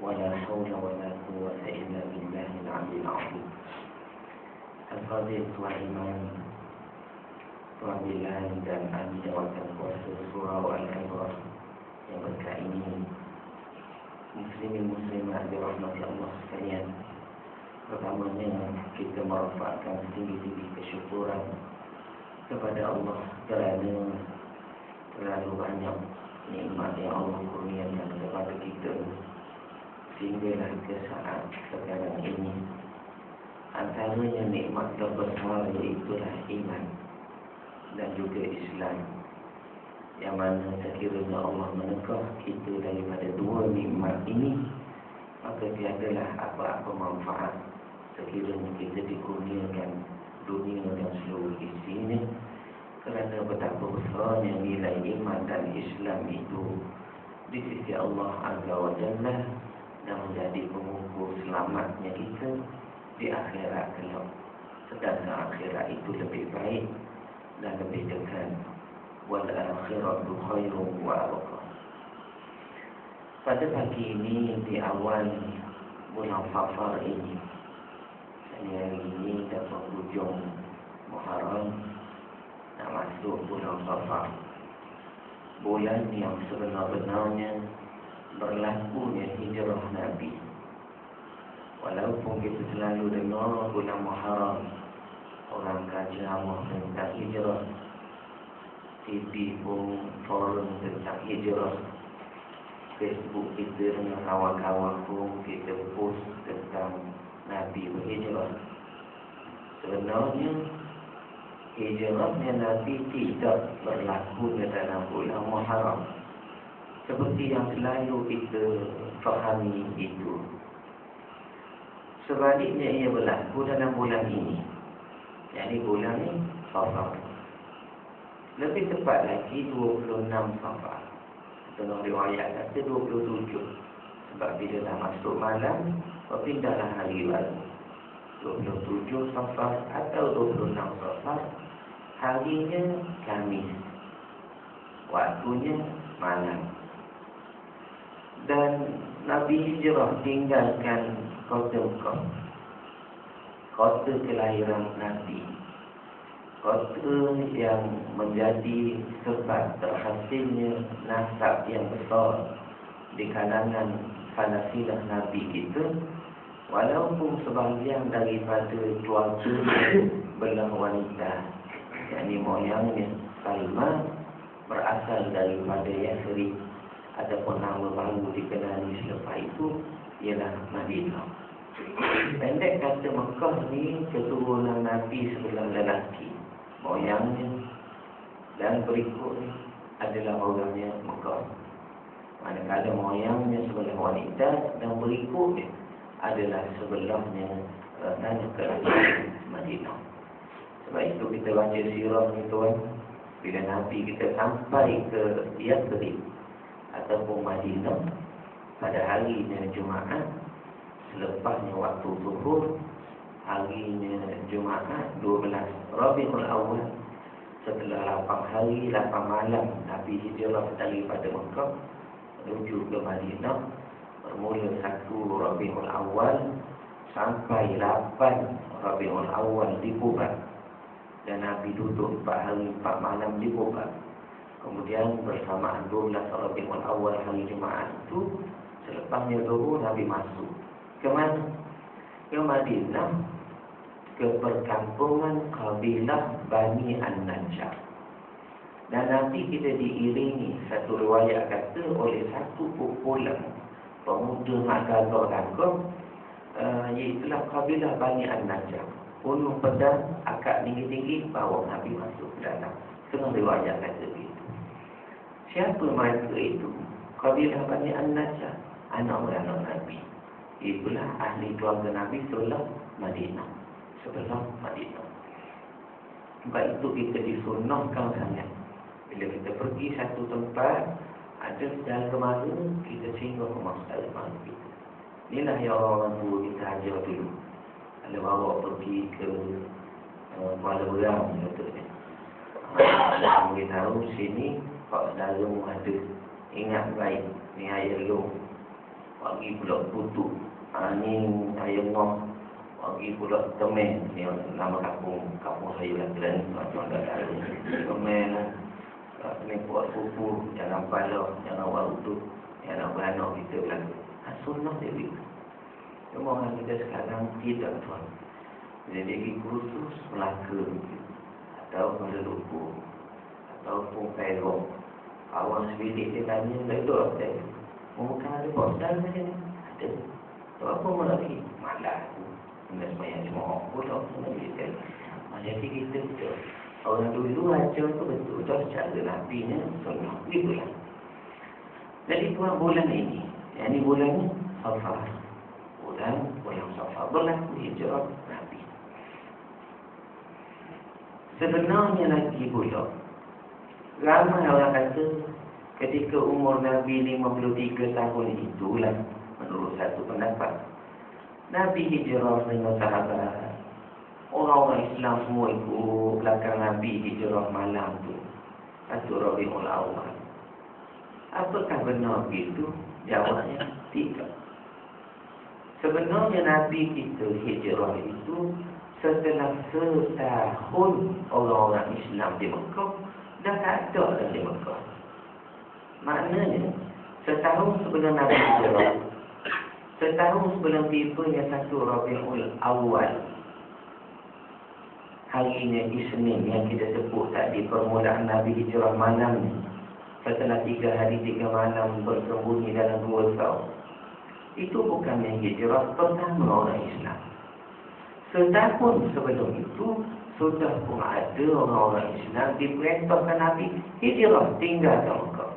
ولا حول ولا قوة إلا بالله العلي العظيم. Al-Fadhil Tuan Imam, Tuan Bilal dan ahli jawatan kuasa Surau Al-Ibrah yang berkat ini, muslimin muslimat dirahmati Allah sekalian. Pertamanya kita merafakkan tinggi-tinggi kesyukuran kepada Allah kerana terlalu banyak nikmat yang Allah kurniakan kepada kita sehinggalah ke saat sekarang ini. Antaranya nikmat terbesar iaitulah iman dan juga Islam, yang mana sekiranya Allah menekah kita daripada dua nikmat ini, maka tiadalah apa-apa manfaat sekiranya kita dikurniakan dunia dan seluruh isinya, kerana betapa besarnya nilai iman dan Islam itu di sisi Allah Azza wa Jalla dan menjadi pengukur selamatnya kita di akhirat kelak. Sedangkan akhirat itu lebih baik dan lebih dekat. Wal akhiratu khairun wa abqa. Pada pagi ini di awal bulan Safar ini, hari ini dah penghujung Muharram, nak masuk bulan Safar, bulan yang sebenar-benarnya berlakunya hijrah Nabi. Walaupun kita selalu dengar bulan Muharram orang ceramah tentang hijrah, TV pun forum tentang hijrah, Facebook kita dengan kawan-kawan pun kita post tentang Nabi berhijrah. Sebenarnya hijrahnya Nabi tidak berlaku dalam bulan Muharram seperti yang selalu kita fahami itu. Sebaliknya ia berlaku dalam bulan ini, yakni bulan ini Safar. Lebih tepat lagi 26 Safar. Dalam riwayat kata 27. Sebab bila dah masuk malam, berpindahlah hari baru. 27 Safar atau 26 Safar, harinya Khamis, waktunya malam. Dan Nabi hijrah tinggalkan kota Mekah, kota kelahiran Nabi, kota yang menjadi sebab terhasilnya nasab yang besar di kalangan salasilah Nabi kita. Walaupun sebahagian daripada keluarga belah wanita, yakni moyangnya Salma berasal daripada Yathrib, adapun nama baru dikenali selepas itu ialah Madinah. Pendek kata, Mekah ni keturunan Nabi sebelah lelaki, moyangnya, dan berikutnya adalah orangnya Mekah. Manakala moyangnya sebelah wanita dan berikutnya adalah sebelahnya tanah kerajaan Madinah. Sebab itu kita baca sirah ni tuan, bila Nabi kita sampai ke Yathrib ataupun Madinah pada harinya Jumaat, selepasnya waktu zuhur, harinya Jumaat 12 Rabiul Awal, setelah 8 hari 8 malam Nabi hijrah daripada Mekah menuju ke Madinah, bermula 1 Rabiul Awal sampai 8 Rabiul Awal di Quba, dan Nabi duduk 4 hari 4 malam di Quba. Kemudian bersamaan 12 Rabiul Awal hari Jumaat itu, selepasnya zuhur, Nabi masuk ke mana? Ke Madinah, ke perkampungan kabilah Bani An-Najjar. Dan Nabi kita diiringi, satu riwayat kata, oleh satu kumpulan pemuda mak gagah-gagah, iaitulah kabilah Bani An-Najjar. Penuh pedang, akak tinggi-tinggi, bawa Nabi masuk ke dalam. Setengah riwayat kata begitu. Siapa mereka itu? Kabilah Bani An-Najjar, anak-anak Nabi. Itulah ahli keluarga Nabi sebelah Madinah. Sebelah Madinah. Sebab itu kita disunnahkan sangat. Bila kita pergi satu tempat, ada saudara mara, kita singgah rumah saudara mara kita. Inilah yang orang tua kita ajar dulu. Kalau bawa pergi ke Kuala Berang, contohnya, kita beritahu sini, kalau saudara mu ada, ingat baik, ni air long. bagi pula putu. Ni ayam ngok, bagi pula temen. Ni nama kampung saya lah Kelan. Macam ada temen lah. Ni buat pupu, jangan pala, jangan waktu, jangan beranak kita lah. Sunnah dia begitu. Cuma orang kita sekarang tidak tuan. Dia pergi kursus Melaka atau Maluku ataupun Perak. Awang sebilik dia tanya, tak ada apa? Bukan ada bosdan saja ni. Ada. Tak apa mau lagi. Malas tu. Benda semayang cuma aku tak pernah kita. Jadi kita betul. Orang dulu ajar tu betul. Tak secara nabinya sunnah. Itulah. Jadi tuan bulan ini. Yang ni bulan ni Safar. Bulan Safar. Berlaku hijrah Nabi. Sebenarnya lagi pula, ramai orang kata ketika umur Nabi 53 tahun itulah, menurut satu pendapat, Nabi hijrah dengan sahabat. Orang-orang Islam semua ikut belakang Nabi hijrah malam tu. Satu Rabiul Awal. Apakah benar begitu? Jawabnya tidak. Sebenarnya Nabi kita hijrah itu setelah setahun orang-orang Islam di Mekah dah tak ada dah di Mekah. Maknanya setahun sebelum Nabi hijrah, setahun sebelum tibanya satu Rabiul Awal, harinya Isnin yang kita sebut tadi, permulaan Nabi hijrah malam ni, setelah 3 hari 3 malam bersembunyi dalam 2 tahun. Itu bukannya hijrah pertama orang Islam. Setahun sebelum itu sudah pun ada orang-orang Islam diperintahkan Nabi hijrah tinggal ke Mekah.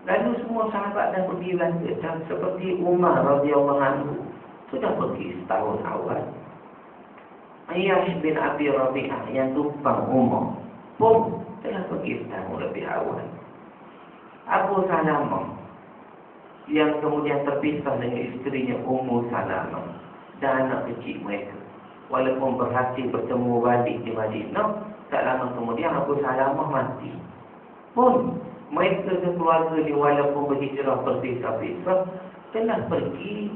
Lalu semua sahabat dah pergi belanja, dan seperti Umar radhiyallahu anhu sudah pergi setahun awal. Ayyash bin Abi Rabi'ah yang tumpang Umar pun telah pergi setahun lebih awal. Abu Salamah yang kemudian terpisah dengan isterinya Ummu Salamah dan anak kecil mereka, walaupun berhasil bertemu balik di Madinah, tak lama kemudian Abu Salamah mati. Pun mereka keluarga ni walaupun berhijrah berpisah-pisah telah pergi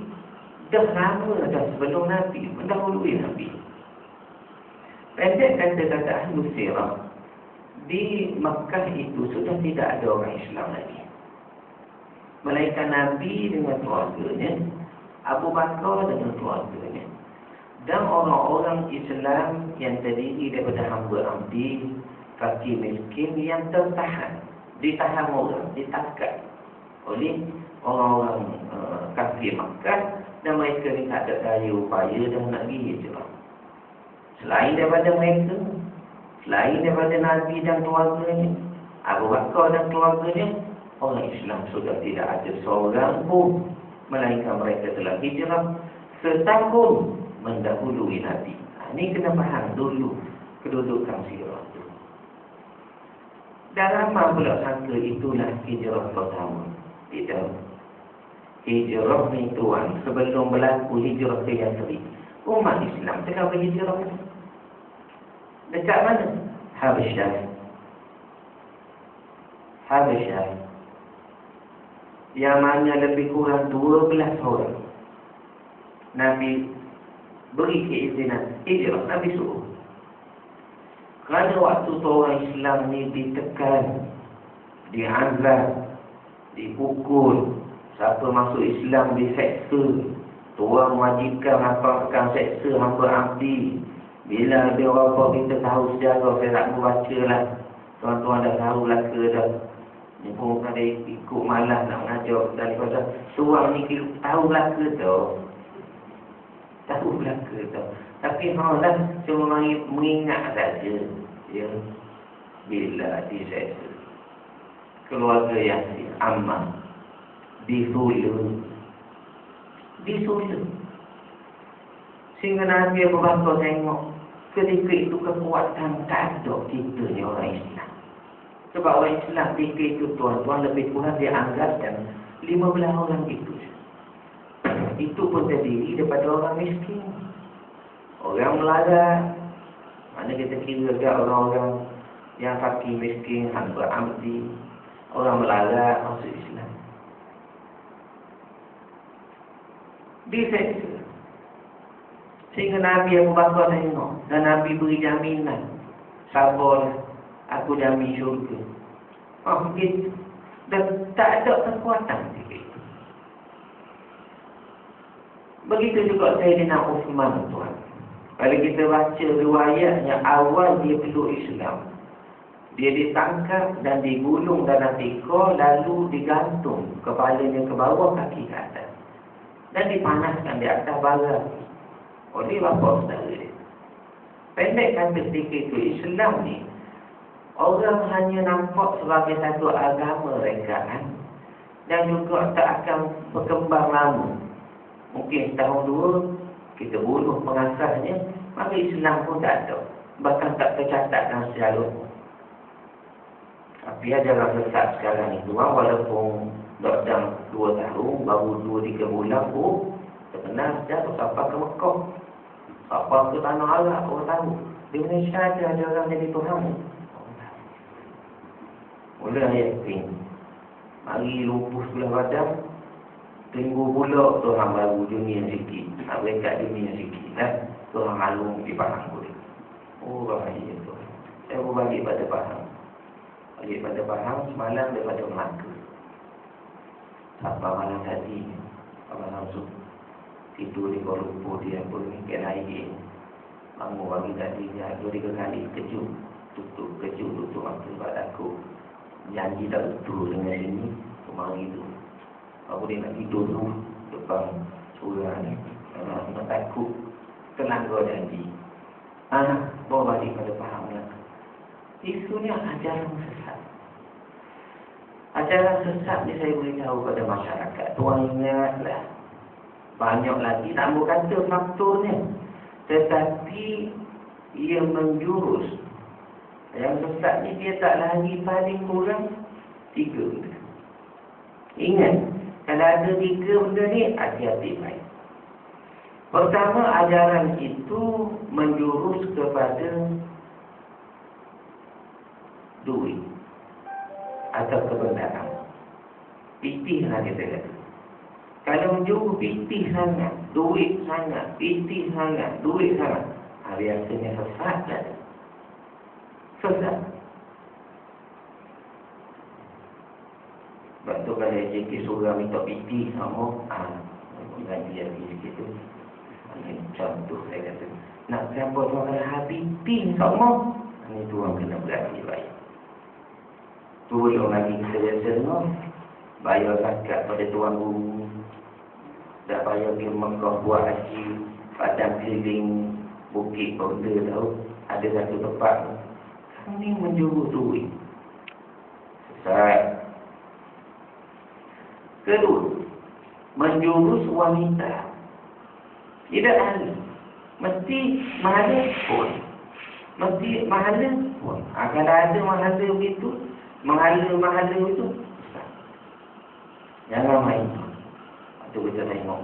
dah lama dah sebelum Nabi, mendahului Nabi. Pendek kata-kata Ahlu Sirah, di Makkah itu sudah tidak ada orang Islam lagi, melainkan Nabi dengan keluarganya, Abu Bakar dengan keluarganya, dan orang-orang Islam yang terdiri daripada hamba abdi, fakir miskin yang tertahan, ditahan orang, ditangkap oleh orang-orang kafir Makkah, dan mereka ni tak ada daya upaya dan nak pergi hijrah. Selain daripada mereka, selain daripada Nabi dan keluarganya, Abu Bakar dan keluarganya, orang Islam sudah tidak ada seorang pun, melainkan mereka telah hijrah setahun mendahului Nabi. Ini kena faham dulu kedudukan sirah itu. Dan ramai pula sangka itulah hijrah pertama. Tidak. Hijrah ni tuan, sebelum berlaku hijrah ke Yathrib, umat Islam telah berhijrah. Dekat mana? Habasyah. Yang mana lebih kurang 12 orang Nabi beri keizinan hijrah, Nabi suruh. Kerana waktu tu orang Islam ni ditekan, diazab, dipukul, siapa masuk Islam diseksa, tuan mewajibkan hafalkan seksa hamba abdi. Bila dia orang kita tahu sejarah, saya tak membaca lah, tuan-tuan dah tahu lah ke dah. Ni pun bukan dia ikut malas nak mengajar daripada tuan ni tahu lah ke tau. Tahu lah ke tau. Tapi lah cuma mengingat saja. Ya, bila diseksa keluarga Yasin, Ammar disulut. Sehingga Nabi Abu Bakar tengok ketika itu kekuatan tak ada kita ni orang Islam. Sebab orang Islam ketika itu tuan-tuan lebih kurang dianggapkan 15 orang itu. Itu pun terdiri daripada orang miskin, orang melarat. Mana kita kira juga orang-orang yang fakir miskin, hamba abdi, orang melarat masuk Islam. Diseksa. Sehingga Nabi Abu Bakar tengok. Dan Nabi beri jaminan. Sabarlah. Aku jamin syurga. Oh gitu. Dan tak ada kekuatan. Begitu juga Sayyidina Uthman, tuan. Kalau kita baca riwayat yang awal dia peluk Islam, dia ditangkap dan digulung dalam tikar, lalu digantung kepalanya ke bawah, kaki ke atas, dan dipanaskan di atas bara oleh bapa saudara dia. Pendek kata ketika itu, Islam ni orang hanya nampak sebagai satu agama rekaan dan juga tak akan berkembang lama. Mungkin setahun dua kita bunuh pengasasnya, maka Islam pun tak ada, bahkan tak tercatat dalam sejarah. Tapi adalah sesat sekarang itu, walaupun dalam 2 tahun, baru 2-3 bulan pun terkenal dah sampai ke Mekah, sampai ke Tanah Arab, orang tahu. Di Malaysia ada orang jadi Tuhan. Mula yakin, mari lumpuh sebelah badan, tunggu pula Tuhan baru dunia sikit. Habis kat dunia sikit lah, Tuhan halung di Pahang boleh. Oh bahaya tu. Saya berbalik pada Pahang. Balik pada Pahang semalam daripada Melaka. Sampai malam tadi, abang langsung tidur di Kuala Lumpur, dia pun mikir lagi. Bangun pagi tadi, dia 2-3 kali kejut. Tutup mata sebab aku janji tak betul dengan sini. Kemarin tu aku dia nak tidur dulu depan surah ni. Nak takut terlanggar janji. Bawa balik pada Pahang lah. Isunya ajaran sesat. Ajaran sesat ni saya beritahu pada masyarakat. Tuan ingatlah, banyak lagi tak mau kata faktornya, tetapi ia menjurus. Yang sesat ni dia tak lagi paling kurang 3 benda. Ingat, kalau ada 3 benda ni, hati-hati baik. Pertama, ajaran itu menjurus kepada duit atau kebenaran. Pitih lah kita kata. Kalau menjurus pitih sangat, duit sangat, pitih sangat, duit sangat, biasanya sesat lah. Sesat. Sebab tu kalau JK surah minta pitih sama, mengaji lagi sikit tu. Contoh saya kata, nak siapa tuan kalau habis pitih sama, ini tuan kena berhati baik. Tolong lagi kita biasa no, bayar zakat pada tuan guru, dah bayar pergi Mekah buat haji, padang keliling bukit benda tahu, ada satu tempat ini menjurus duit. Sesat. Kedua, menjurus wanita. Tidak ahli, mesti mahala pun, mesti mahala pun. Kalau ada mahala begitu, mahala itu, jangan main. Itu kita tengok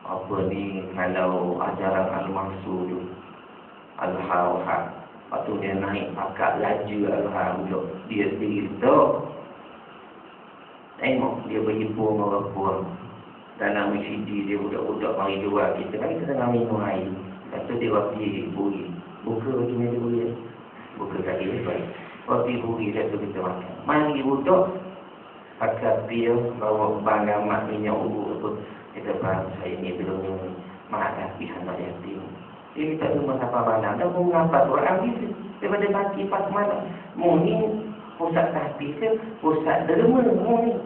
apa ni, kalau ajaran Al-Mansur tu, Al-Hawha, lepas tu dia naik pakat laju Al-Hawha, dia sendiri tu tengok dia berhimpun orang puan dalam masjid, dia budak-budak mari jual. Kita kan kita tengah minum air, lepas tu dia wakil buri, buka bagi meja buri, buka kaki baik, wakil buri, satu kita makan. Mari budak pakai pil, bawa banggamat minyak ubu tu. Kita faham, saya ni belum makan pihak anak yatim. Dia minta rumah sampai malam. Dan pun mengapa tu habis daripada pagi pas malam. Mu ni pusat tahfiz ke pusat derma mu ni.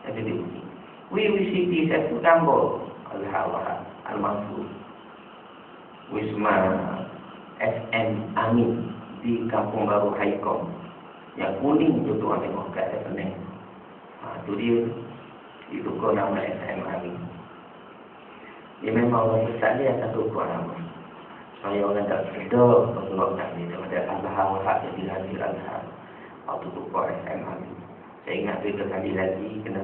Ada dia bunyi. WWCT satu gambar Al-Hawha, Al-Mansur, Wisma SM Amin di Kampung Baru Haikong. Yang kuning tu tuan tengok kat atas pening. Tu dia ditukar nama SM Amin. Dia memang orang besar dia akan tukar nama. Supaya orang tak sedar mengeluarkan dia daripada Al-Hawha jadi Hadir Al-Hawha. Waktu tukar SM Amin. Saya ingat 3 kali lagi kena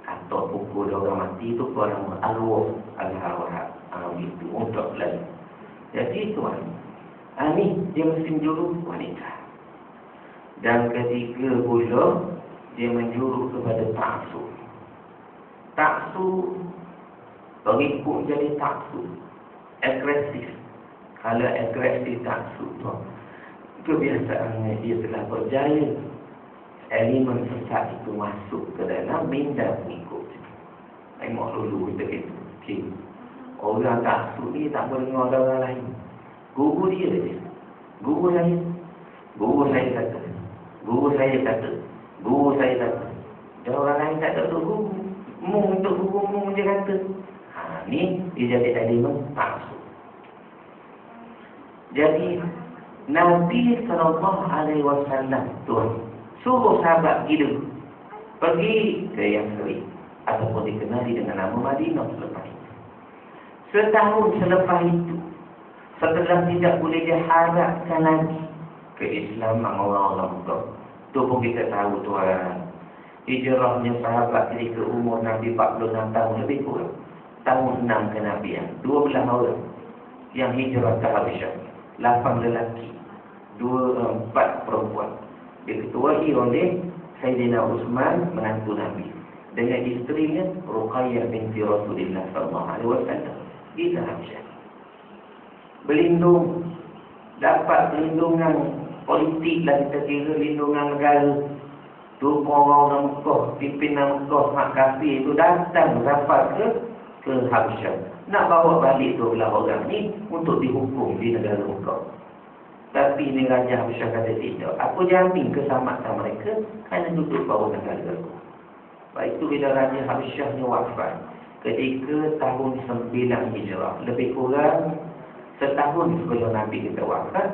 atau pukul orang mati itu orang arwah Al-Hawha itu untuk lain. Jadi tuan, ini dia mesti menjurus wanita. Dan ketiga pula dia menjurus kepada taksub. Taksub Pengikut jadi taksub, agresif. Kalau agresif taksub tu, kebiasaannya dia telah berjaya. Elemen sesat itu masuk ke dalam minda pengikut. Tengok dulu kita itu. Okay. Orang taksub ni tak boleh dengar orang lain. Guru dia je. Guru saya. Guru saya kata. Guru saya kata. Guru saya kata. Dan orang lain tak ada untuk guru. Mu untuk guru, mu je kata. Ni dia jadi elemen taksub. Jadi Nabi SAW Tuhan suruh sahabat gila pergi ke Yasrib ataupun dikenali dengan nama Madinah selepas itu. Setahun selepas itu, setelah tidak boleh diharapkan lagi keislaman orang-orang Mekah. Tu pun kita tahu tuan, hijrahnya sahabat ketika umur Nabi 46 tahun lebih kurang. Tahun 6 kenabian, 12 orang yang hijrah ke Habasyah. 8 lelaki, 4 perempuan. Diketuai oleh Sayyidina Utsman, menantu Nabi, dengan isterinya Ruqayyah binti Rasulullah SAW. Di Habasyah. Berlindung, dapat perlindungan politik lah kita kira, lindungan negara. Tu orang Mekah, pimpinan Mekah, mak kafir itu datang rapat ke Habasyah. Nak bawa balik 12 orang ni untuk dihukum di negara Mekah. Tapi ni Raja Habasyah kata tidak. Aku jamin keselamatan mereka kerana duduk bawah negara aku. Baik itu bila Raja Habasyah ni wafat ketika tahun 9 Hijrah, lebih kurang setahun sebelum Nabi kita wafat,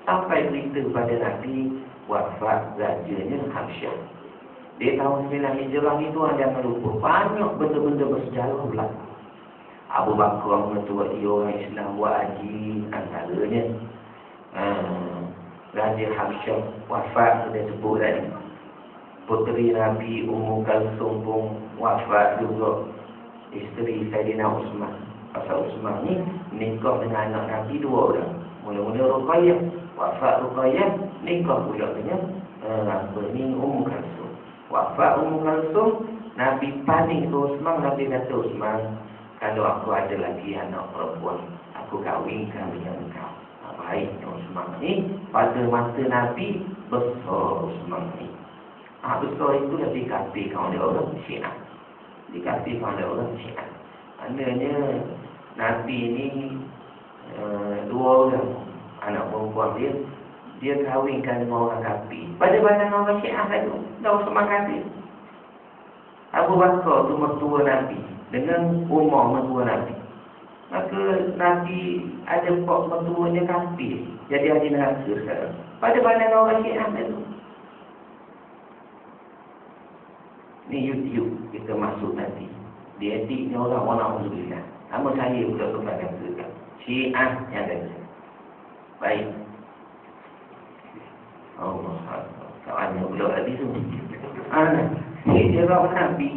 sampai berita pada Nabi wafat Rajanya Habasyah. Di tahun 9 Hijrah itu jangan lupa banyak benda-benda bersejarah berlaku. Abu Bakar mengetuai orang Islam buat haji antaranya. Raja Habasyah wafat, sudah sebut tadi. Puteri Nabi Ummu Kalsum pun wafat juga. Isteri Sayyidina Utsman. Pasal Utsman ni nikah dengan anak Nabi 2 orang. Mula-mula Ruqayyah, wafat Ruqayyah, nikah pula dengan Ummu Kalsum. Wafat Ummu Kalsum, Nabi panik ke Utsman. Nabi kata, Utsman, kalau aku ada lagi anak perempuan, aku kahwinkan dengan engkau. Baiknya Utsman ni, pada masa Nabi, besar Utsman ni. Besar itu dah dikatakan oleh orang Syiah. Dikatakan oleh orang Syiah. Maknanya Nabi ni 2 orang anak perempuan dia kahwinkan dengan orang kafir. Pada pandangan orang Syiah itu, dah Utsman kafir. Abu Bakar tu mertua Nabi dengan Umar mertua Nabi. Maka Nabi ada mertuanya kafir, jadi ahli neraka sekarang. Pada pandangan orang Syiah itu. Ni YouTube kita masuk nanti. Dia editnya orang Alhamdulillah. Nama saya pula kepada mereka. Syiah yang ada. Baik. Allah Allah. Kawannya pula tadi tu. Dia bawa Nabi.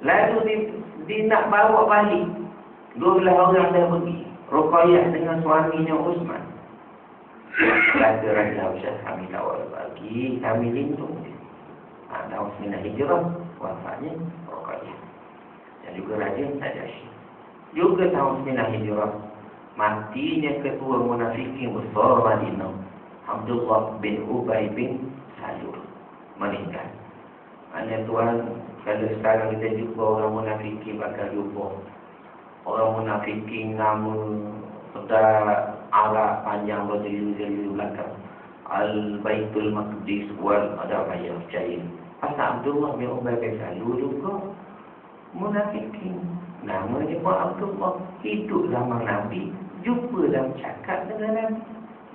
Lalu dia nak bawa balik 12 orang dah pergi. Ruqayyah dengan suaminya Utsman. Kata Raja Habasyah, kami kawal bagi, kami lindung dia. Tahun 9 Hijrah, wafatnya Ruqayyah. Dan juga Raja Najasyi. Juga tahun 9 Hijrah, matinya ketua munafikin besar Madinah, Abdullah bin Ubay bin Salul, meninggal. Hanya Tuhan, kalau sekarang kita jumpa orang munafikin, bakal jumpa orang munafikin nama pedar Arab panjang berdiri-diri belakang. Al-Baitul Maqdis wal ada bayar percaya. Pasal Abdullah bin Ubay bin Salul juga munafikin. Namanya pun Abdullah, hidup zaman Nabi, jumpa dan cakap dengan Nabi.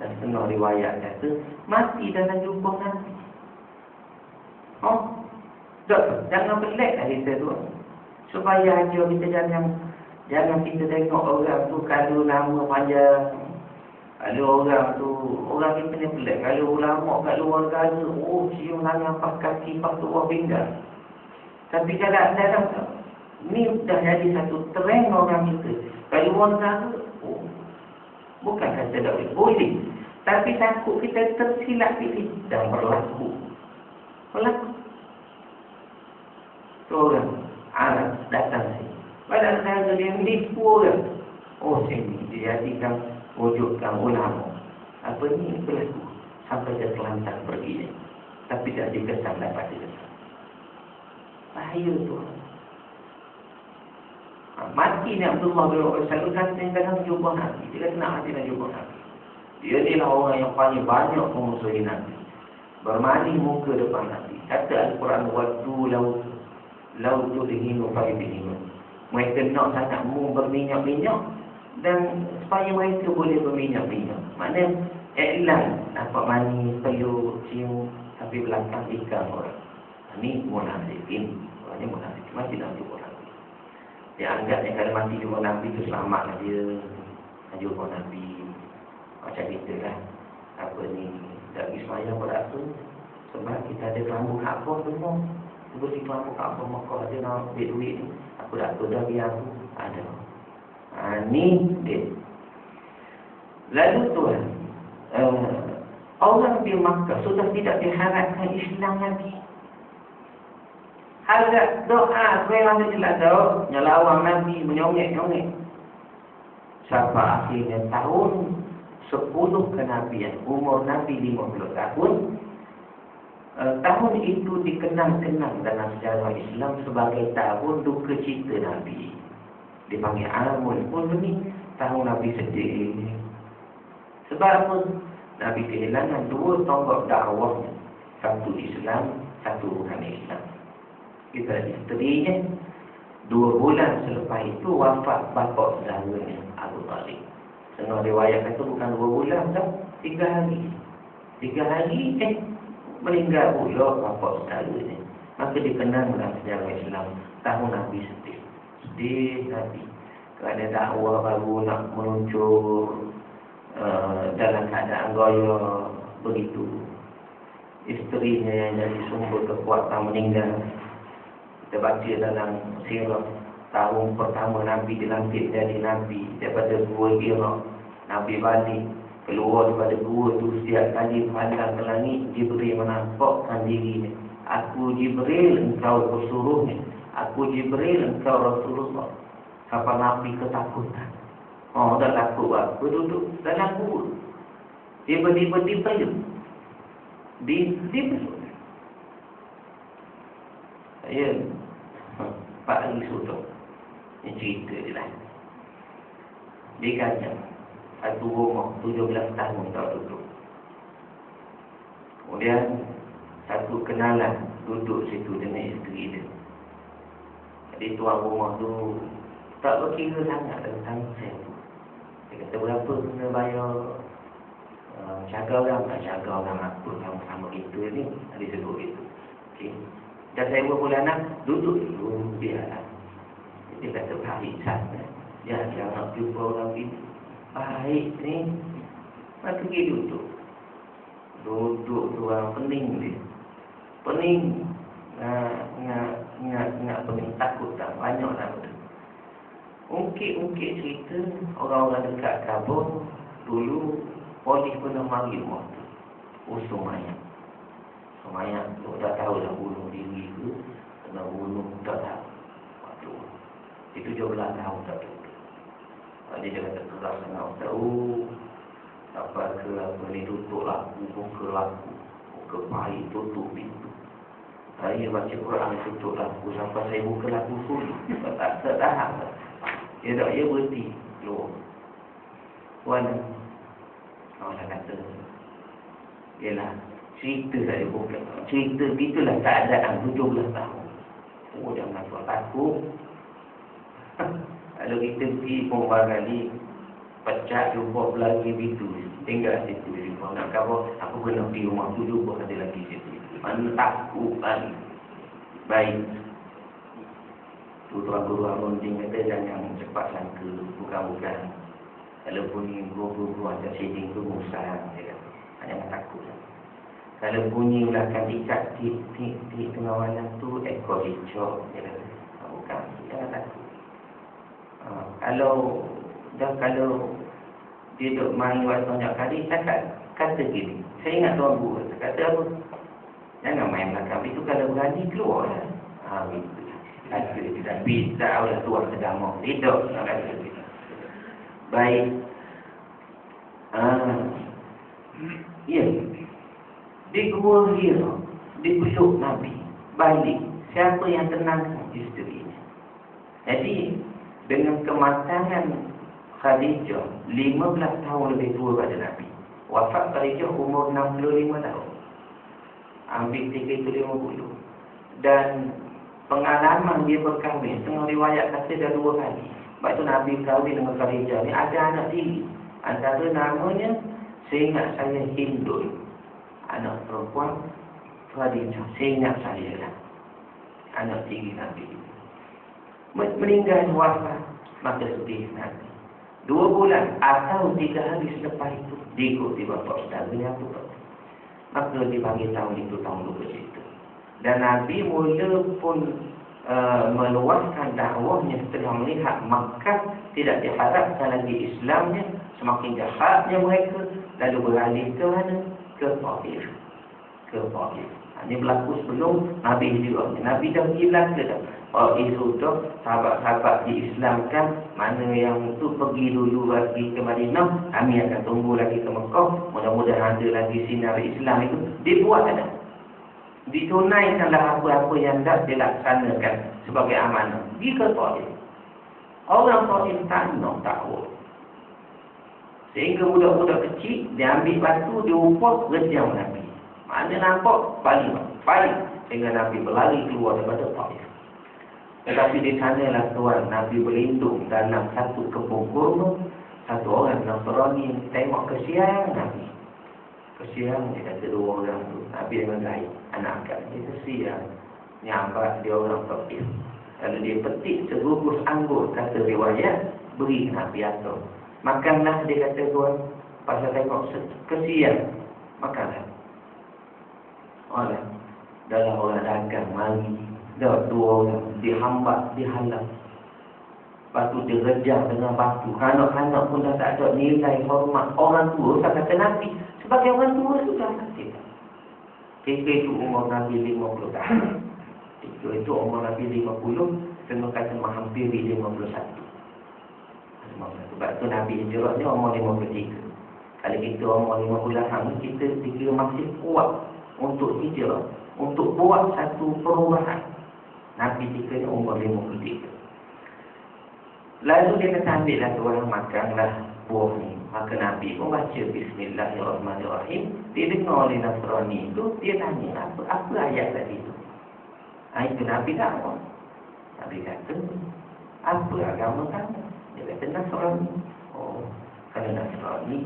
Dan setengah riwayat kata mati dalam jumpa Nabi. Jangan pelik lah kita tu. Supaya aja kita jangan kita tengok orang tu kalau nama panjang. Kalau orang kita ni pelik. Kalau ulama kat luar negara, cium tangan pas kaki, pas tubuh pinggang. Tapi kadang-kadang ni dah jadi satu trend orang kita. Kalau luar negara, bukan kata tak boleh. Tapi takut kita tersilap pilih dan berlaku. Seorang Arab datang sini. kadang dia menipu orang. Oh, sini dijadikan wujudkan ulama. Apa ni berlaku sampai dia terlantar pergi. Tapi tak dikesan dapat dikesan. Bahaya tu. Mati ni Abdullah bin Ubay Salul kata yang kadang jumpa Nabi. Dia kata nak mati nak jumpa Nabi. Dia ni lah orang yang paling banyak memusuhi Nabi. Bermani muka depan Nabi. Kata Al-Quran, waktu lautu dihinu faidihinu. Mereka nak sangat mu berminyak-minyak. Dan supaya mereka boleh berminyak-minyak. Maknanya, iklan nampak mani, peluk, cium. Tapi belakang ikan orang. Ini munafikin. Orangnya munafikin. Mati nak jumpa Nabi. Dia anggapnya kalau mati jumpa Nabi itu selamatlah dia. Jumpa Nabi. Macam itulah. Apa ni. Tak pergi semayang berapa. Sebab kita ada kelambu Kaabah semua. Seperti kelambu Kaabah Mekah dia nak ambil duit ni. Aku dah tahu dah biar aku. Ada. Ni dia. Lalu tuan. Orang di Makkah sudah tidak diharapkan Islam lagi. Harap doa, sebenarnya jelas doa, nyelawang Nabi, menyongek-nyongek. Sampai akhirnya tahun 10 kenabian, umur Nabi 50 tahun. Tahun itu dikenang-kenang dalam sejarah Islam sebagai tahun duka cita Nabi. Dipanggil Amul Huzni, tahun Nabi sedih. Sebab apa? Nabi kehilangan 2 tonggak dakwahnya. Satu Islam, satu bukan Islam. Kita isterinya 2 bulan selepas itu wafat bapa saudaranya Abu Talib. Setengah riwayat kata bukan 2 bulan dah, 3 hari. 3 hari meninggal pula bapa saudaranya. Maka dikenal dalam sejarah Islam tahun Nabi sedih. Sedih Nabi kerana dakwah baru nak meluncur dalam keadaan gaya begitu. Isterinya yang jadi sumber kekuatan meninggal. Kita baca dalam sirah tahun pertama Nabi dilantik jadi Nabi daripada gua Hira. Nabi balik keluar daripada gua tu setiap kali pandang ke langit, Jibril menampakkan dirinya. Aku Jibril, engkau pesuruhnya. Aku Jibril, engkau Rasulullah. Sampai Nabi ketakutan. Oh, dah takut apa duduk dalam gua. Tiba-tiba dipeluk. Dipeluk. Ya, Pak Ali Sudah. Ini cerita dia lah. Dia kata, satu rumah 17 tahun tak duduk. Kemudian, satu kenalan duduk situ dengan isteri dia. Jadi tuan rumah tu tak berkira sangat tentang saya. Dia kata, berapa kena bayar jaga orang, tak jaga orang apa sama-sama kita ni. Dia sebut gitu. Okay. Dan saya bulanan duduk dulu biarlah. Dia kata baik sana. Jangan jumpa orang ini. Baik ni. Maka pergi duduk. Duduk tu orang pening dia. Pening. Ingat pening. Takut tak? Banyak lah. Ungkit-ungkit cerita. Orang-orang dekat Kabul. Dulu polis pernah mari rumah tu. Usung mayat. Mayat tu dah tahu dah bunuh diri ke. Kena bunuh dah tahu. Waktu. Itu 17 tahun tak tahu. Dia kata keras sangat tahu. Apa ke apa ni tutup laku. Muka laku. Muka pahit tutup pintu. Saya baca Quran tutup laku. Sampai saya buka laku pun. Tak tahan. Dia tak, dia berhenti. Keluar. Puan. Orang kata. Ialah. Cerita saya bukan. Cerita itulah keadaan 17 tahun. Oh, jangan tuan takut. Kalau kita pergi pun barangkali pecah jumpa lagi itu. Tinggal situ. Kalau nak kata, aku kena pergi rumah tu jumpa ada lagi situ. Mana takut kan. Baik. Tuan guru Amunding kata jangan cepat sangka. Bukan-bukan. Kalau bunyi guru-guru ada siding tu musang. Jangan takut. Kalau bunyi belakang ikat tik-tik pengawalan tu ekor dicok. Bukan. Jangan takut. Kalau dia duduk main waktu banyak kali, cakap kata gini. Saya ingat tuan guru kata apa? Jangan main belakang. Itu kalau berani keluar lah. Gitu. Kata tapi tak ada tuan sedama. Tidak. Baik. Ya. Di gua Hira, dipeluk Nabi. Balik. Siapa yang tenangkan isterinya? Jadi, dengan kematangan Khadijah, 15 tahun lebih tua pada Nabi. Wafat Khadijah umur 65 tahun. Ambil 350. Dan pengalaman dia berkahwin, setengah riwayat kata dah 2 kali. Sebab tu Nabi kahwin dengan Khadijah ni ada anak tiri. Antara namanya, seingat saya Hindul. Anak perempuan Khadijah. Seingat saya lah. Anak tiri Nabi. Meninggal wafat, maka sedih Nabi. 2 bulan atau 3 hari selepas itu, diikuti bapa saudaranya tu. Maka dipanggil tahun itu tahun 21. Dan Nabi mula pun meluaskan dakwahnya setelah melihat Makkah tidak diharapkan lagi Islamnya, semakin jahatnya mereka, lalu beralih ke mana? Ke Taif. Ke Taif. Ini berlaku sebelum Nabi hijrah. Nabi dah hilang ke dah. Sudah sahabat-sahabat diislamkan, mana yang tu pergi dulu lagi ke Madinah, kami akan tunggu lagi ke Mekah, mudah-mudahan ada lagi sinar Islam itu. Dibuat ada. Ditunaikanlah apa-apa yang dah dilaksanakan sebagai amanah. Pergi ke Taif. Orang Taif tak nak tahu. Sehingga budak-budak kecil, dia ambil batu, dia upah, rejam Nabi. Mana nampak? Paling. Sehingga Nabi berlari keluar daripada Taif. Tetapi di sanalah tuan Nabi berlindung dalam satu kebun kurma. Satu orang Nasrani tengok kesian Nabi. Kesian dia kata 2 orang tu. Nabi dengan lain. Anak angkat dia kesian. Nyambat dia orang Taif. Lalu dia petik sebungkus anggur. Kata riwayat. Beri Nabi atau. Makanlah dia kata tuan. Pasal tengok kesian. Makanlah. Orang. Dalam orang dagang mari. Dah 2 orang dihambat, dihalang. Lepas tu dia rejam dengan batu. Kanak-kanak pun dah tak ada nilai hormat. Orang tua tak kata Nabi. Sebagai orang tua sudah mati. Ketika itu umur Nabi 50 tahun. Ketika itu umur Nabi 50. Kena kata menghampiri 51. Sebab tu Nabi hijrah ni umur 53. Kalau kita umur 50 tahun, kita dikira masih kuat untuk hijrah. Untuk buat satu perubahan. Nabi dikira umur 53. Lalu dia kata ambillah orang makanlah buah ni. Maka Nabi pun baca Bismillahirrahmanirrahim. Dia dengar oleh Nasrani itu. Dia tanya apa ayat tadi itu. Itu Nabi dakwah. Nabi kata apa agama kamu? Dia kata Nasrani. Kalau Nasrani,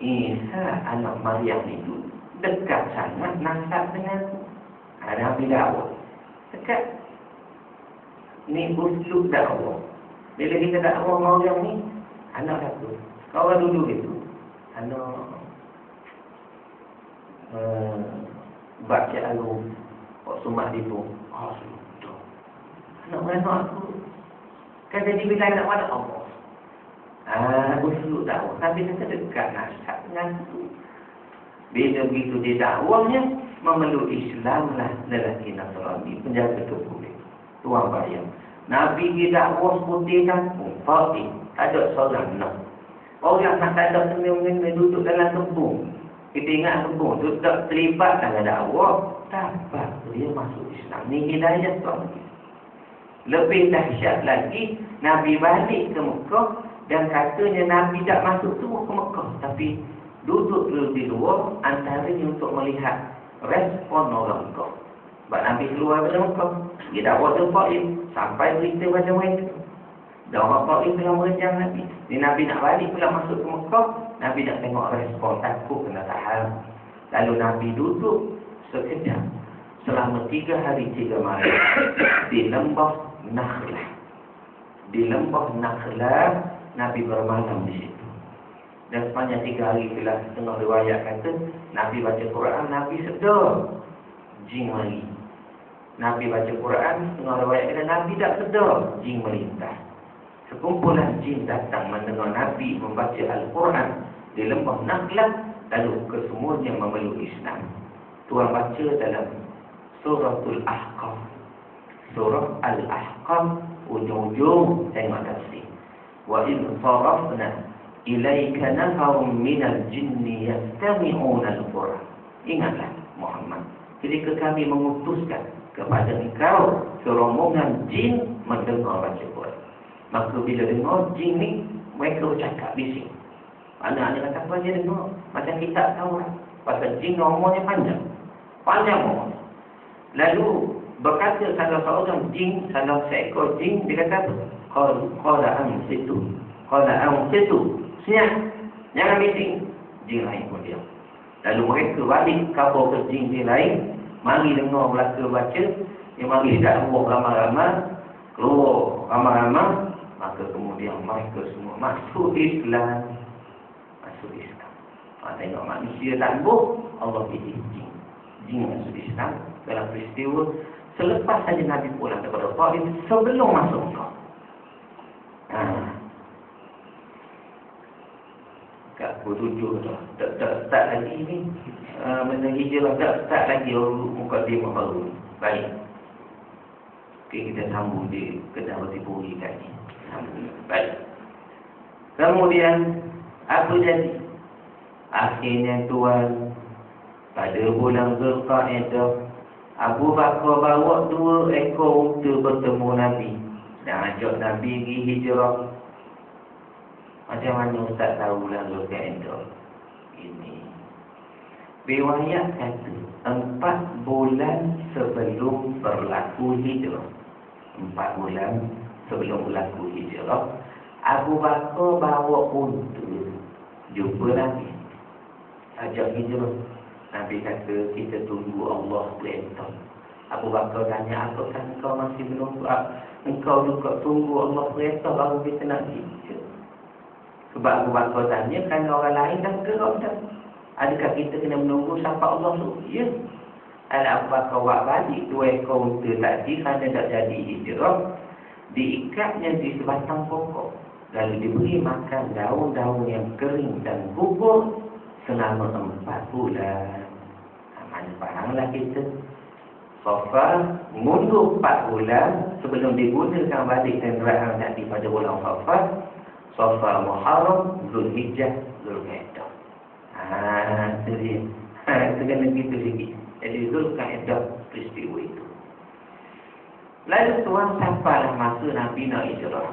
Isa anak Maryam itu dekat sangat nasab dengan Nabi dakwah. Dekat. Ni uslub dakwah. Bila kita dakwah mau yang ni, anak satu. Kawan dulu gitu. Anak baca alum. Sumat itu. Sudah. Anak mana aku? Kan jadi bila anak mana Allah. Uslub dakwah. Tapi kita dekat nasab dengan itu. Bila begitu dia dakwahnya, memeluk Islam lah lelaki Nasrani. Penjaga kebun. Tuan bayang. Nabi didakwah putih kampung. Fatih. Ada seorang nak. Orang nak ada semua duduk dalam kebun. Kita ingat kebun. Tu tak terlibat dalam dakwah. Tak. Dia masuk Islam. Ni hidayah tuan. Lebih dahsyat lagi. Nabi balik ke Mekah. Dan katanya Nabi tak masuk semua ke Mekah. Tapi duduk dulu di luar. Antaranya untuk melihat respon orang Mekah. Sebab Nabi keluar dari Mekah. Dia dakwah ke Taif. Sampai berita pada mereka. Dan orang Taif telah merejam Nabi. Ni Nabi nak balik pula masuk ke Mekah. Nabi nak tengok respon. Takut kena tahan. Lalu Nabi duduk sekejap. Selama 3 hari 3 malam. Di lembah Nakhlah. Di lembah Nakhlah. Nabi bermalam di situ. Dan sepanjang 3 hari itulah setengah riwayat kata. Nabi baca Quran. Nabi sedar. Jin mari. Nabi baca Quran, setengah riwayat kata Nabi tak sedar, jin melintas. Sekumpulan jin datang mendengar Nabi membaca Al-Quran di lembah Nakhlah, lalu kesemuanya memeluk Islam. Tuan baca dalam Suratul Ahqaf. Surah Al-Ahqaf, ujung-ujung tengok tafsir. Wa idh sarafna ilaika nafarun minal jinni yastami'una al-Qur'an. Ingatlah Muhammad, ketika kami mengutuskan kepada engkau serombongan jin mendengar baca Quran. Maka bila dengar jin ni, mereka bercakap bising. Anak-anak kata apa dia dengar? Macam kita tahu lah. Pasal jin umurnya panjang. Panjang umurnya. Lalu berkata salah seorang jin, salah seekor jin, dia kata apa? Qala ansitu. Qala ansitu. Senyap. Jangan bising. Jin lain pun diam. Lalu mereka balik kabur ke jin lain. Mari dengar belaka baca. Dia mari dakwah ramai-ramai. Keluar ramai-ramai. Maka kemudian mereka semua masuk Islam. Masuk Islam. Tengok manusia takbur, Allah pilih jin. Jin masuk Islam dalam peristiwa selepas saja Nabi pulang daripada Taif, sebelum masuk Mekah. Kat pukul 7 tu. Tak start lagi ni. Benda hijrah tak start lagi mukadimah baru. Baik. Okay, kita sambung di kedai roti puri kat ni. Baik. Kemudian apa jadi? Akhirnya tuan, pada bulan Zulqa'dah, Abu Bakar bawa 2 ekor unta bertemu Nabi dan ajak Nabi pergi hijrah. Macam mana Ustaz tahu bulan Zulqa'dah? Ini riwayat kata 4 bulan sebelum berlaku hijrah. 4 bulan sebelum berlaku hijrah, Abu Bakar bawa unta jumpa Nabi, ajak hijrah. Nabi kata, kita tunggu Allah perintah. Abu Bakar tanya, apakah engkau masih menunggu? Engkau juga tunggu Allah perintah baru kita nak hijrah? Sebab Abu Bakar tanya, kerana orang lain dah gerak dah. Adakah kita kena menunggu sampai Allah suruh? Ya. Abu Bakar buat balik 2 ekor unta tadi kerana tak jadi hijrah. Diikatnya di sebatang pokok. Lalu diberi makan daun-daun yang kering dan gugur selama 4 bulan. Mana fahamlah kita. Safar mundur 4 bulan sebelum digunakan balik kenderaan tadi pada bulan Safar. Safar, Muharram, Zulhijjah, Zulqa'dah. Itu dia. Itu kena gitu sikit. Jadi Zulqa'dah peristiwa itu. Lalu Tuhan sampailah masa Nabi nak hijrah.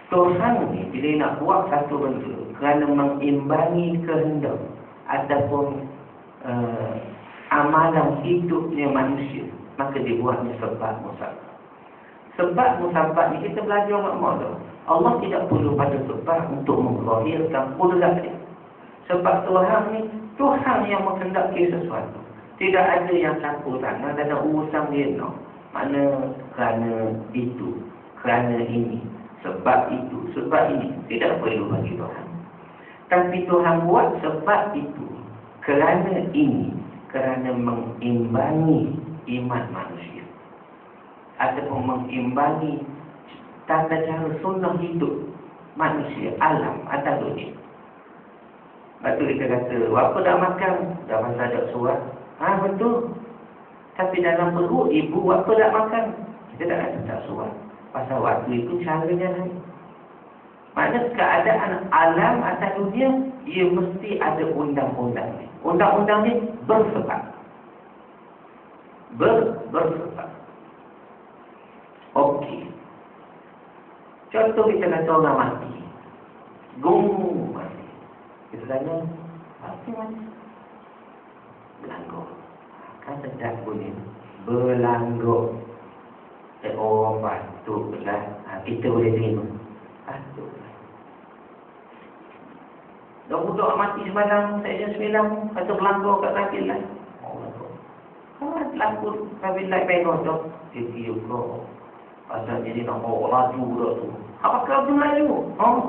Tuhan ni bila nak buat satu benda kerana mengimbangi kehendak ataupun amalan hidupnya manusia, maka dibuatnya sebab musabab. Sebab musabab ni kita belajar makmur. Allah tidak perlu pada sebab untuk menzahirkan kudrat dia. Sebab Tuhan ni, Tuhan yang menghendaki sesuatu. Tidak ada yang campur tangan dalam urusan dia. No. Mana kerana itu, kerana ini, sebab itu, sebab ini. Tidak perlu bagi Tuhan. Tapi Tuhan buat sebab itu, kerana ini, kerana mengimbangi iman manusia. Ataupun mengimbangi tata cara sunnah hidup manusia, alam atau dunia. Betul kita kata, apa dah makan? Dah masa ada surat. Betul. Tapi dalam perut ibu, apa dah makan? Kita tak ada tak surat. Pasal waktu itu caranya lain. Maknanya keadaan alam atau dunia, ia mesti ada undang-undang ni. Undang-undang ni bersebab. Bersebab. Okey. Contoh kita kata orang mati. Gung mati. Kita tanya, mati. Belanggur. Kan sedap bunyi. Belanggur. Oh, patutlah. Kita boleh terima. Patutlah. Dah budak mati semalam, saya semalam, kata belanggur kat kaki lah. Kalau belanggur, kaki lah penuh tu. Dia tiup kau. Pasal jadi nak bawa laju dah tu. Apakah tu laju?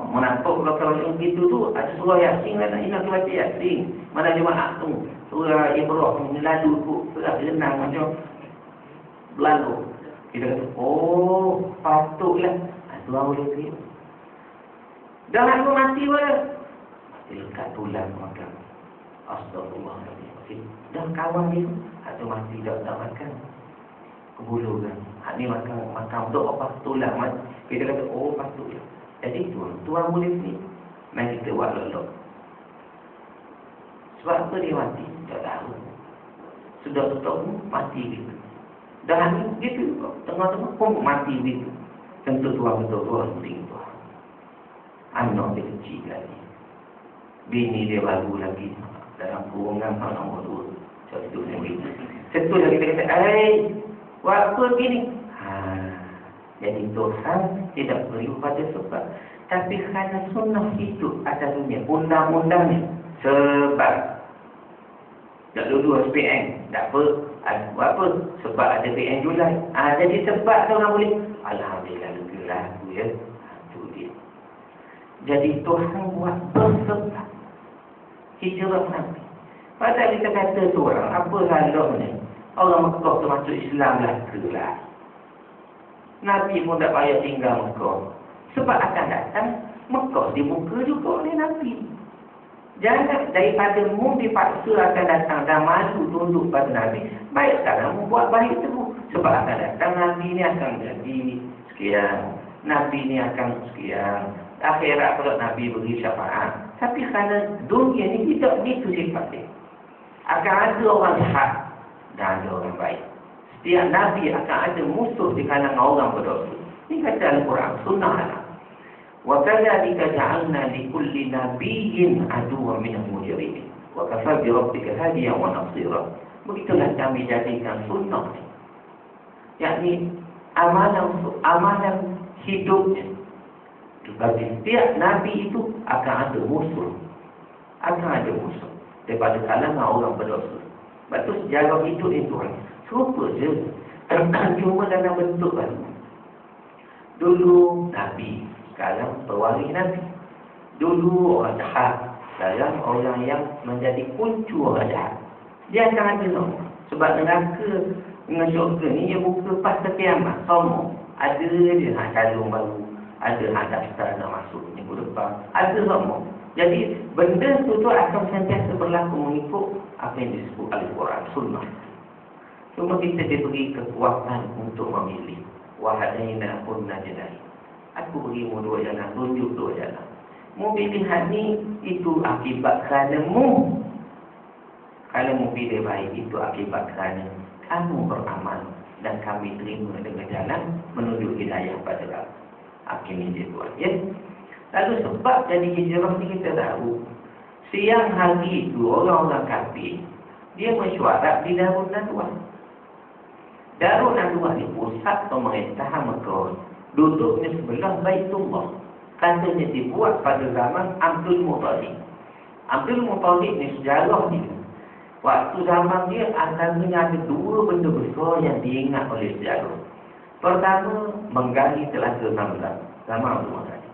Menampak kalau macam gitu tu, ada surah Yasin lah nak ingat baca Yasin. Mana jemaah tu. Surah Ibrahim ni lalu tu. Surah renang macam belanggur. Kita kata, patutlah. Itu orang boleh terima. Dah aku mati pun. Mati lekat tulang makan. Astagfirullahaladzim. Dah kawan dia. Atau mati dah tak makan. Kebulu kan. Hak ni makan untuk apa tulang mat. Kita kata oh patutlah. Jadi tuan boleh ni. Mari kita buat lolok. Sebab apa dia mati? Tak tahu. Sudah tahu mati gitu. Dah gitu tengah-tengah pun mati gitu. Tentu tuan betul-betul penting tuan. Anak dia kecil lagi. Bini dia baru lagi. Dalam kurungan nombor 2. Contoh lagi. Contoh lagi dia kata, buat apa gini? Jadi Tuhan tidak beri pada sebab. Tapi kerana sunnah hidup atas dunia. Undang-undangnya. Sebab. Tak dulu SPM. Tak apa. Buat apa? Sebab ada PN Julai. Jadi sebab tu orang boleh. Alhamdulillah lebih lagu ya. Itu dia. Jadi Tuhan buat bersebab. Hijrah Nabi. Padahal kita kata tu orang. Apa salahnya? Orang Mekah tu masuk Islam lah. Kelah. Nabi pun tak payah tinggal Mekah. Sebab akan datang Mekah dibuka juga oleh Nabi. Jangan daripada mu dipaksa akan datang dan malu tunduk pada Nabi. Baik sekarang mu buat baik terus. Sebab akan datang Nabi ni akan jadi sekian. Nabi ni akan sekian. Akhirat kalau Nabi beri syafaat. Tapi kerana dunia ni tidak begitu sifatnya. Akan ada orang jahat dan ada orang baik. Setiap Nabi akan ada musuh di kalangan orang berdosa. Ini kata Al-Quran, sunnah Allah. وَكَذَلِكَ جَعَلْنَا لِكُلِّ نَبِيٍّ عَدُوًّا مِنَ الْمُجْرِمِينَ وَكَفَى بِرَبِّكَ هَادِيًا وَنَصِيرًا. Begitulah kami jadikan sunnah ni. Yakni amalan hidupnya. Bagi setiap Nabi itu akan ada musuh. Akan ada musuh. Daripada kalangan orang berdosa. Sebab tu sejarah hidup itu serupa je. Cuma dalam bentuk baru. Dulu Nabi. Sekarang pewaris Nabi. Dulu orang jahat. Sekarang orang yang menjadi kuncu orang jahat. Dia akan ada semua. Sebab neraka dengan syurga ni dia buka pasal kiamat. Semua. Ada dia calon baru. Ada daftar nak masuk minggu depan. Ada semua. Jadi benda tu akan sentiasa berlaku mengikut apa yang disebut Al-Quran Sunnah. Cuma kita diberi kekuatan untuk memilih. Wahadaina kunna jadai. Aku berimu 2 jalan, tunjuk 2 jalan. Mu pilihan ni, itu akibat kerana mu. Kalau mu pilih baik, itu akibat kerana kamu beramal. Dan kami terima dengan jalan menuju hidayah pada Allah. Akhirnya dia tuan. Ya? Lalu sebab jadi hijrah ni kita tahu. Siang hari itu orang-orang kafir, dia mesyuarat di Darul Nadwah. Darul Nadwah ni pusat pemerintahan Mekah. Duduknya sebelah Baitullah. Katanya dibuat pada zaman Abdul Muttalib. Abdul Muttalib ni sejarah dia. Waktu zaman dia antaranya ada 2 benda besar yang diingat oleh sejarah. Pertama, menggali telaga Zamzam. Zaman Abdul Muttalib.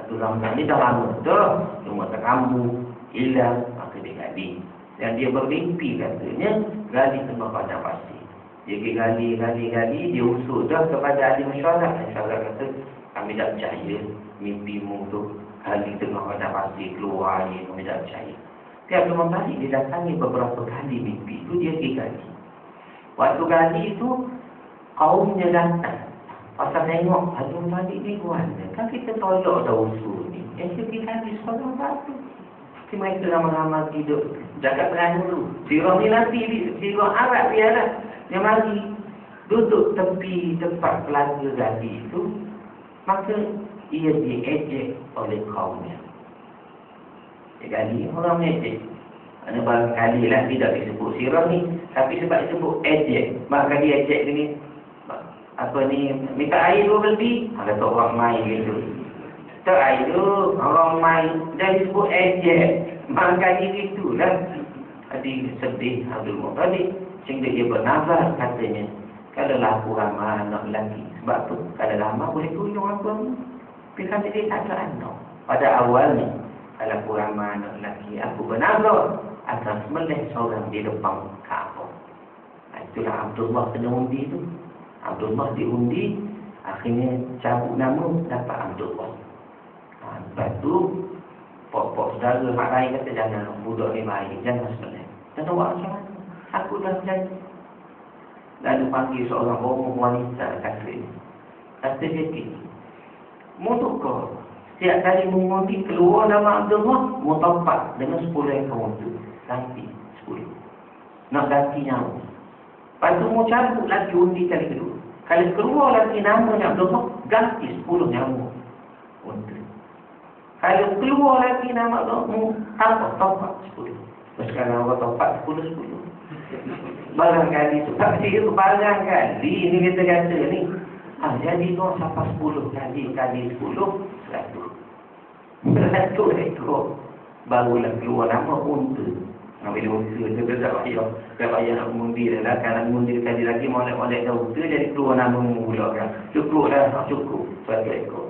Abdul Zamzam ni dah lama dah. Cuma terkambu, hilang, maka dia gali. Dan dia bermimpi katanya gali tengah padang pasir. Dia gali, dia usul dah kepada ahli masyarakat. Masyarakat kata, kami tak percaya mimpimu tu gali tengah padang pasir, keluar ni, kami tak percaya. Tiap Abdul Muttalib dia datangi beberapa kali mimpi tu, dia pergi gali. Waktu gali tu, kaumnya datang. Pasal tengok, Abdul Muttalib ni guana. Kan kita tolak dah usul ni. Yang dia pergi gali seorang batu. Jadi mereka ramai-ramai hidup. Jaga terang dulu. Sirah ni nanti, sirah Arab dia lah. Dia mari duduk tepi tempat pelaga gali itu, maka ia diejek oleh kaumnya. Dia gali, orang ejek. Ada barangkali lah tidak disebut sirah ni, tapi sebab disebut ejek. Maka dia ejek ni, apa ni, minta air dulu lebih. Ada tak orang main gitu. Tak air dulu, orang main. Dan disebut ejek. Maka dia itulah. Jadi sedih Abdul Muttalib. Sehingga dia bernazar katanya, kalau aku ramah anak lelaki. Sebab tu, kalau ramah boleh tunjuk aku. Tapi kan dia tak ada anak. Pada awalnya, kalau aku ramah anak lelaki, aku bernazar akan sembelih seorang di depan Kaabah. Itulah Abdullah kena undi tu. Abdullah diundi, akhirnya cabut nama, dapat Abdullah. Lepas tu, pok-pok saudara mak lain kata, jangan budak ni baik, jangan sembelih. Jangan buat macam mana. Aku dah janji. lalu panggil seorang orang wanita kata ini. Kata dia gini, mutuk kau, setiap kali mengundi keluar nama Abdullah, mutapak dengan 10 ekor itu. Ganti 10. Nak ganti nyawa. Lepas tu mau cabut lagi undi kali kedua. Kalau keluar lagi namanya Abdullah, ganti 10 nyawa. Untuk. Kalau keluar lagi nama Abdullah, topak 10. Sekarang orang topak 10. Barangkali sebab dia tu barangkali ni kita kata ni. Jadi kau sampai 10 kali 10 100 ekor barulah keluar nama unta. Bila unta dia tak payah nak mengundi dah lah. Kalau mengundi kali lagi molek-molek dah unta jadi keluar nama mula kan. Cukup dah, cukup 100 ekor.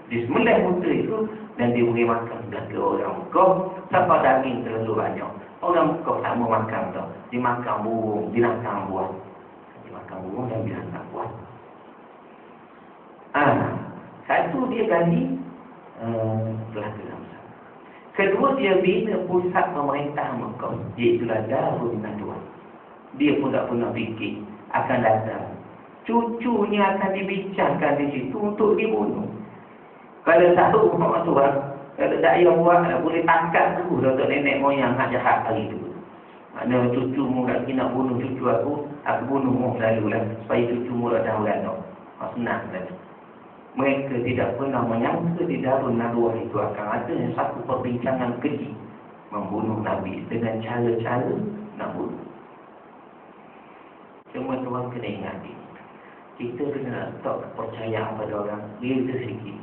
Bismillah unta itu dan dia beri makan belaka orang Mekah sampai daging terlalu banyak. Orang Mekah tak mau makan tau. Dia makan burung, binatang buat. Dia makan burung dan binatang buat. Satu dia ganti belaka Ramzan. Kedua dia bina pusat pemerintah Mekah, iaitulah Darun Nadwa. Dia pun tak pernah fikir akan datang cucunya akan dibincangkan di situ untuk dibunuh. Kalau tahu orang tuan, kalau tak payah buat, boleh tangkap tu untuk nenek moyang hak jahat hari tu. Maknanya cucumu lagi nak bunuh cucu aku bunuh mu lalu lah, supaya cucumu tak tahu kan. Senang kan. Mereka tidak pernah menyangka di Darun Nadwa itu akan ada satu perbincangan keji membunuh Nabi dengan cara-cara nak bunuh. Cuma tuan kena ingat ini. Kita kena letak kepercayaan pada orang bila sedikit.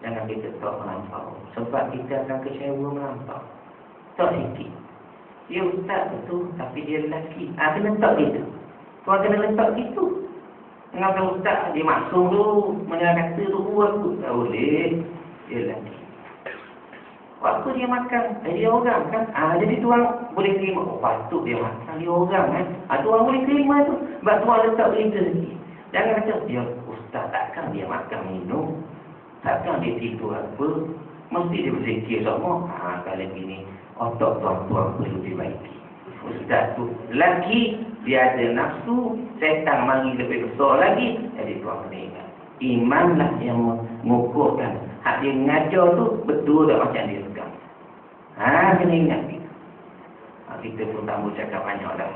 Jangan kita letak melampau. Sebab kita akan kecewa melampau. Tak sikit. Dia ustaz betul, tapi dia lelaki. Kena letak gitu. Tuan kena letak gitu. Kenapa ustaz dia maksum tu, kata tu buat tu. Tak boleh. Dia lelaki. Waktu dia makan, dia orang kan. Jadi tuan boleh terima. Patut dia makan, dia orang kan. Tuan boleh terima tu. Sebab tuan letak berita sikit. Jangan kata, dia ustaz takkan dia makan minum. Takkan dia tidur apa. Mesti dia berzikir semua. Kalau gini, otak tuan-tuan perlu dibaiki. Ustaz tu lelaki, dia ada nafsu, setan mari lebih besar lagi. Jadi tuan kena ingat. Imanlah yang mengukurkan. Hak dia mengajar tu betul tak macam dia pegang. Kena ingat gitu. Kita pun tak boleh cakap banyak dah.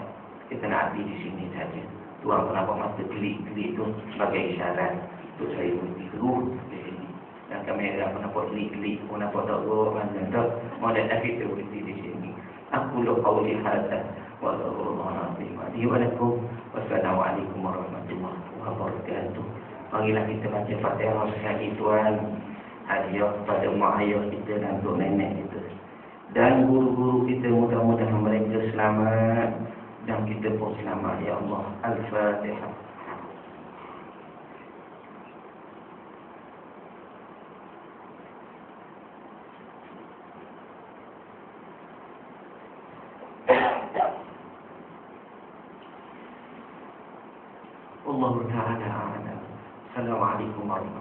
Kita nak habis di sini saja. Tuan pun nampak masa klik-klik tu sebagai isyarat untuk saya berhenti terus di sini. Dan kamera pun nampak klik-klik pun nampak tak orang dan tak. Malah dah kita berhenti di sini. Aku lu qawli hadza wa Assalamualaikum warahmatullahi wabarakatuh. Marilah kita baca Fatihah sekali tuan. Hadiah kepada mak ayah kita dan untuk nenek kita. Dan guru-guru kita, mudah-mudahan mereka selamat dan kita pun selamat. Ya Allah. Al-Fatihah. Allah Ta'ala a'lam. Assalamualaikum warahmatullahi wabarakatuh.